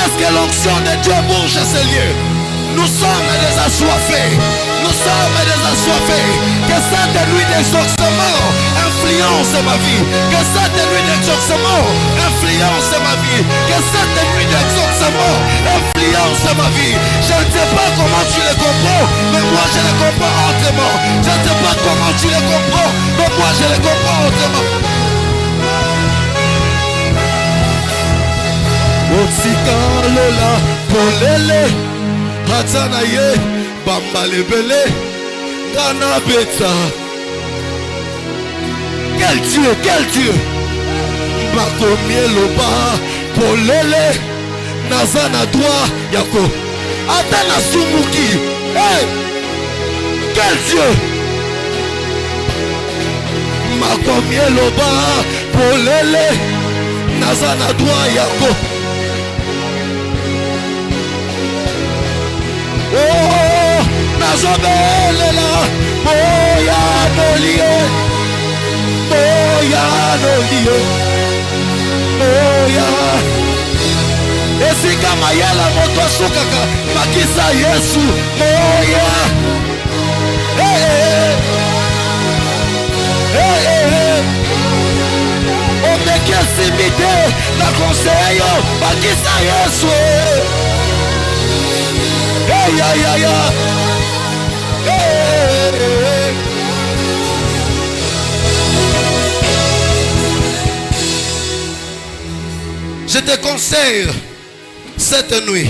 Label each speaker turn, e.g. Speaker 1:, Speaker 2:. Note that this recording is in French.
Speaker 1: Laisse que l'onction de Dieu bouge ces lieux. Nous sommes des assoiffés. Nous sommes des assoiffés. Que cette nuit d'exaucement influence ma vie. Que cette nuit d'exaucement influence ma vie. Que cette nuit d'exaucement influence ma vie. Je ne sais pas comment tu le comprends, mais moi je le comprends autrement. Je ne sais pas comment tu le comprends, mais moi je le comprends autrement. Otsika lola polele Hatana ye bamba lebele Gana beta. Quel Dieu Bakomie loba polele Nazana droit yako Atana sumuki. Hey, quel Dieu Bakomie loba polele Nazana droit yako. Oh, Nazobelela, Boya Nolie, Boya. Esika mayela moto asukaka, makisa Yesu, Boya. Omeke simite, na conseil, makisa Yesu. Je te conseille cette nuit